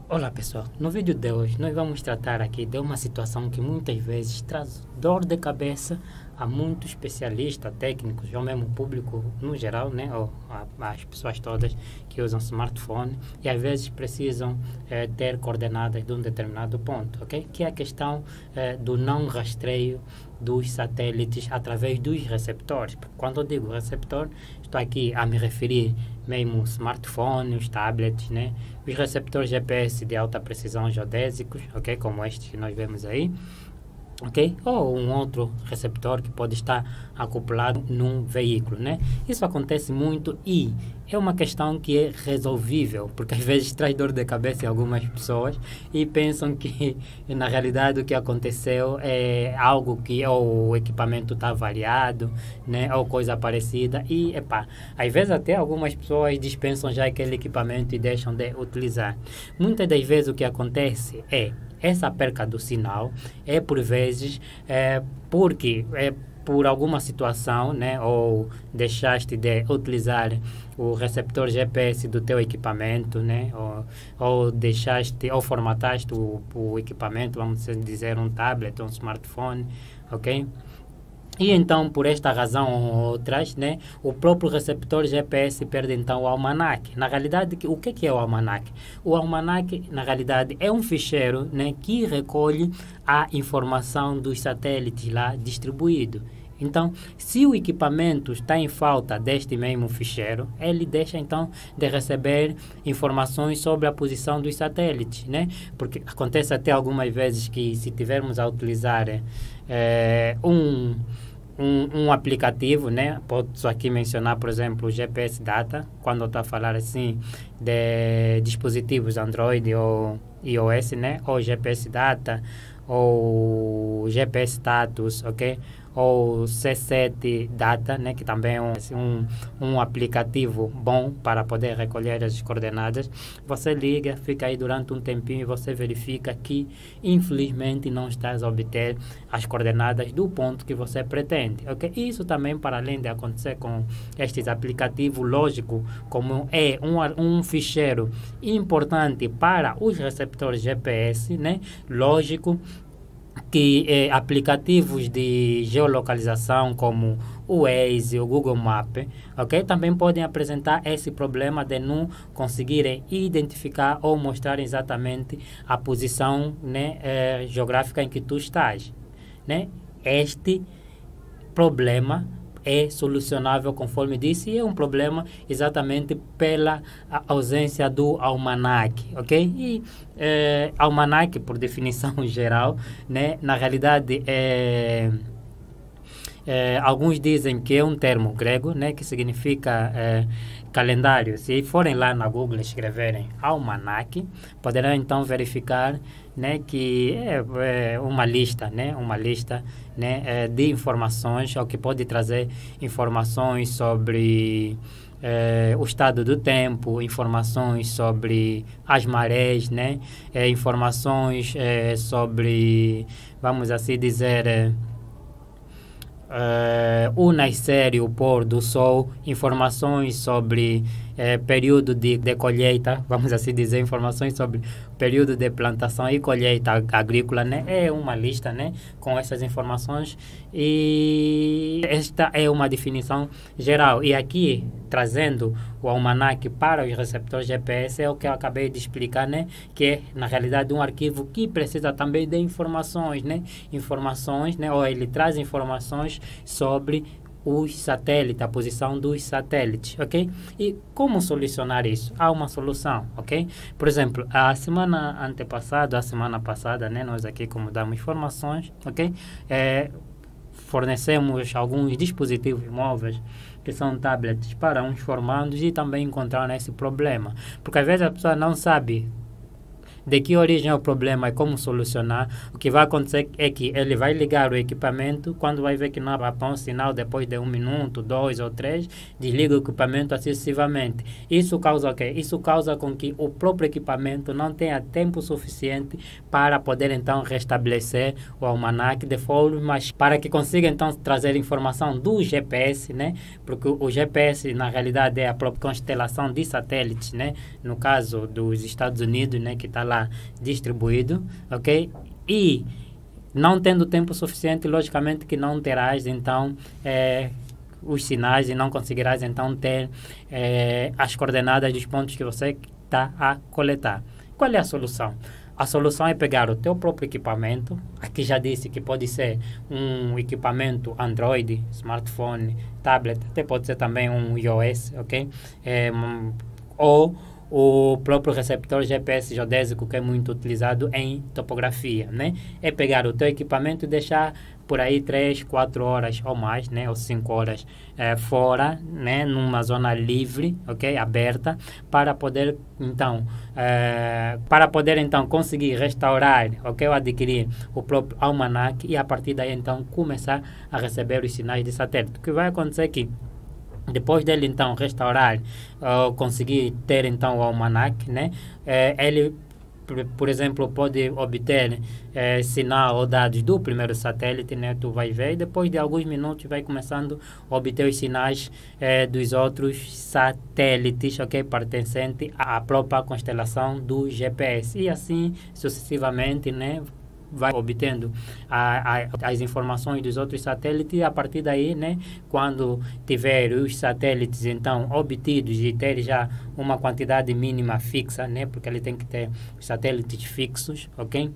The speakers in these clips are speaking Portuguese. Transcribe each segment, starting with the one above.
Olá pessoal, no vídeo de hoje nós vamos tratar aqui de uma situação que muitas vezes traz dor de cabeça a muitos especialistas, técnicos, ou mesmo público no geral, né? Ou as pessoas todas que usam smartphone e às vezes precisam ter coordenadas de um determinado ponto, ok? Que é a questão do não rastreio dos satélites através dos receptores. Quando eu digo receptor, estou aqui a me referir mesmo smartphones, tablets, né? Os receptores GPS de alta precisão geodésicos, ok? Como estes que nós vemos aí, ok? Ou um outro receptor que pode estar acoplado num veículo, né? Isso acontece muito e é uma questão que é resolvível, porque às vezes traz dor de cabeça em algumas pessoas e pensam que na realidade o que aconteceu é algo que ou o equipamento está variado, né? Ou coisa parecida e, às vezes até algumas pessoas dispensam já aquele equipamento e deixam de utilizar. Muitas das vezes o que acontece é essa perca do sinal é por vezes porque por alguma situação, né, ou deixaste de utilizar o receptor GPS do teu equipamento, né, ou deixaste ou formataste o equipamento, vamos dizer um tablet ou um smartphone, ok? E então, por esta razão ou outras, né, o próprio receptor GPS perde então o almanaque. Na realidade, o que é o almanaque? O almanaque, na realidade, é um ficheiro, né, que recolhe a informação dos satélites lá distribuído. Então, se o equipamento está em falta deste mesmo ficheiro, ele deixa então de receber informações sobre a posição dos satélites, né? Porque acontece até algumas vezes que se tivermos a utilizar um aplicativo, né? Posso aqui mencionar, por exemplo, o GPS Data, quando eu estou a falar assim de dispositivos Android ou iOS, né? Ou GPS Data, ou GPS Status, ok? Ou C7 Data, né, que também é um aplicativo bom para poder recolher as coordenadas. Você liga, fica aí durante um tempinho e você verifica que infelizmente não estás a obter as coordenadas do ponto que você pretende, ok? Isso também, para além de acontecer com estes aplicativos, lógico, como é um ficheiro importante para os receptores GPS, né, lógico que aplicativos de geolocalização como o Waze, o Google Maps, ok, também podem apresentar esse problema de não conseguirem identificar ou mostrar exatamente a posição, né, geográfica em que tu estás, né? Este problema é solucionável, conforme disse, e é um problema exatamente pela ausência do almanaque, ok? E almanaque, por definição geral, né, na realidade alguns dizem que é um termo grego, né, que significa calendário. Se forem lá na Google escreverem almanaque, poderão então verificar, né, que é uma lista, né, de informações, ou que pode trazer informações sobre o estado do tempo, informações sobre as marés, né, informações sobre, vamos assim dizer, o nascer e o pôr do sol, informações sobre período de colheita, vamos assim dizer, informações sobre período de plantação e colheita agrícola, né? É uma lista, né, com essas informações, e esta é uma definição geral. E aqui, trazendo o almanaque para os receptores GPS, é o que eu acabei de explicar, né, que é, na realidade, um arquivo que precisa também de informações, né? Informações, né? Ou ele traz informações sobre os satélites, a posição dos satélites, ok? E como solucionar isso? Há uma solução, ok? Por exemplo, a semana passada, né, nós aqui, como damos informações, ok? Fornecemos alguns dispositivos móveis que são tablets para uns formandos e também encontraram esse problema, porque às vezes a pessoa não sabe de que origem é o problema e como solucionar. O que vai acontecer é que ele vai ligar o equipamento, quando vai ver que não apagou um sinal depois de 1 minuto, 2 ou 3, desliga o equipamento assim sucessivamente. Isso causa o quê? Isso causa com que o próprio equipamento não tenha tempo suficiente para poder então restabelecer o almanaque de forma para que consiga então trazer informação do GPS, né? Porque o GPS na realidade é a própria constelação de satélites, né? No caso dos Estados Unidos, né? Que está lá distribuído, ok? E não tendo tempo suficiente, logicamente que não terás então os sinais e não conseguirás então ter as coordenadas dos pontos que você está a coletar. Qual é a solução? A solução é pegar o teu próprio equipamento, aqui já disse que pode ser um equipamento Android, smartphone, tablet, até pode ser também um iOS, ok? Ou o próprio receptor GPS geodésico, que é muito utilizado em topografia, né? É pegar o teu equipamento e deixar por aí 3, 4 horas ou mais, né? Ou 5 horas fora, né? Numa zona livre, ok? Aberta, para poder então conseguir restaurar, ok? Ou adquirir o próprio almanaque e a partir daí então começar a receber os sinais de satélite. O que vai acontecer é que depois dele então restaurar, conseguir ter então o almanaque, né? Ele, por exemplo, pode obter sinal ou dados do primeiro satélite, né? Tu vai ver e depois de alguns minutos vai começando a obter os sinais dos outros satélites, ok? Pertencente à própria constelação do GPS e assim sucessivamente, né? Vai obtendo as informações dos outros satélites e a partir daí, né, quando tiver os satélites então obtidos e ter já uma quantidade mínima fixa, né, porque ele tem que ter os satélites fixos, ok?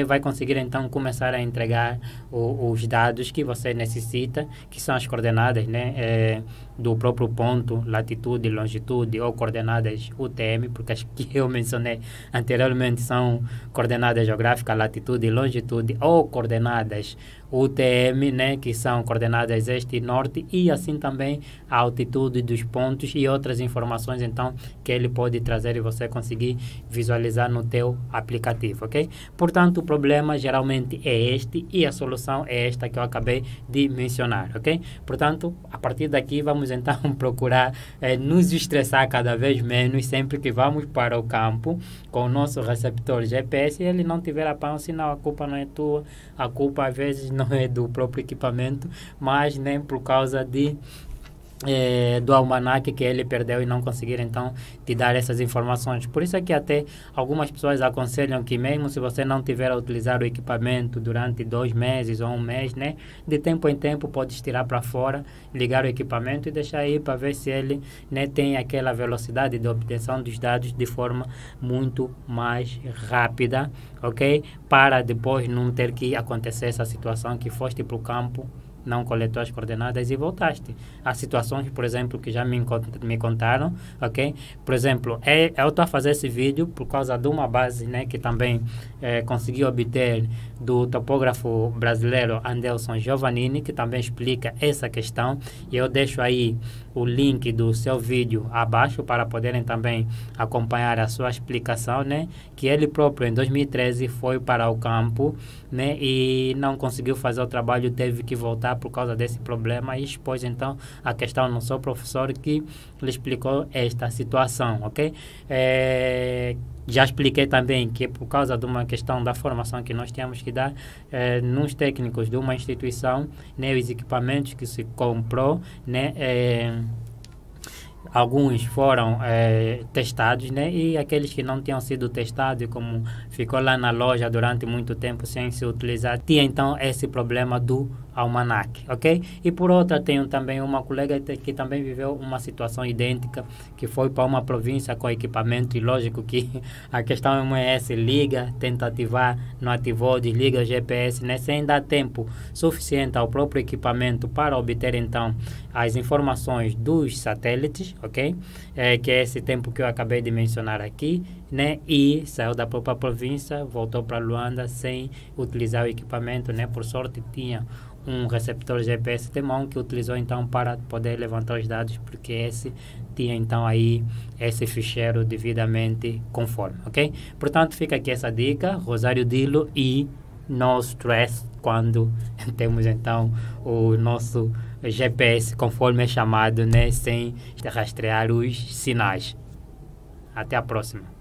Vai conseguir então começar a entregar os dados que você necessita, que são as coordenadas, né, do próprio ponto, latitude, longitude ou coordenadas UTM, porque as que eu mencionei anteriormente são coordenadas geográficas, latitude, longitude ou coordenadas UTM, né, que são coordenadas este e norte, e assim também a altitude dos pontos e outras informações então que ele pode trazer e você conseguir visualizar no teu aplicativo, ok? Portanto, o problema geralmente é este e a solução é esta que eu acabei de mencionar, ok? Portanto, a partir daqui vamos então procurar nos estressar cada vez menos sempre que vamos para o campo com o nosso receptor GPS e ele não tiver apanhado sinal, a culpa não é tua, a culpa às vezes não é do próprio equipamento, mas nem por causa do almanaque que ele perdeu e não conseguir então te dar essas informações. Por isso é que até algumas pessoas aconselham que mesmo se você não tiver a utilizar o equipamento durante 2 meses ou 1 mês, né, de tempo em tempo podes tirar para fora, ligar o equipamento e deixar aí para ver se ele, né, tem aquela velocidade de obtenção dos dados de forma muito mais rápida, ok? Para depois não ter que acontecer essa situação que foste para o campo, não coletou as coordenadas e voltaste. Há situações, por exemplo, que já me contaram, ok? Por exemplo, eu estou a fazer esse vídeo por causa de uma base, né, que também consegui obter do topógrafo brasileiro Anderson Giovannini, que também explica essa questão, e eu deixo aí o link do seu vídeo abaixo para poderem também acompanhar a sua explicação, né, que ele próprio em 2013 foi para o campo, né, e não conseguiu fazer o trabalho, teve que voltar por causa desse problema e expôs então a questão no seu professor que lhe explicou esta situação, ok? Já expliquei também que por causa de uma questão da formação que nós temos que dar nos técnicos de uma instituição, né, os equipamentos que se comprou, né, alguns foram testados, né, e aqueles que não tinham sido testados, como ficou lá na loja durante muito tempo sem se utilizar, tinha então esse problema do almanaque, ok? E por outra, tenho também uma colega que também viveu uma situação idêntica, que foi para uma província com equipamento, e lógico que a questão é essa, liga, tenta ativar, não ativou, desliga o GPS, né? Sem dar tempo suficiente ao próprio equipamento para obter então as informações dos satélites, ok? Que é esse tempo que eu acabei de mencionar aqui, né? E saiu da própria província, voltou para Luanda sem utilizar o equipamento, né? Por sorte tinha um receptor GPS de mão que utilizou então para poder levantar os dados, porque esse tinha então aí esse ficheiro devidamente conforme, ok? Portanto, fica aqui essa dica, Rosário Dilo, e no stress quando temos então o nosso GPS conforme é chamado, né, sem rastrear os sinais. Até a próxima.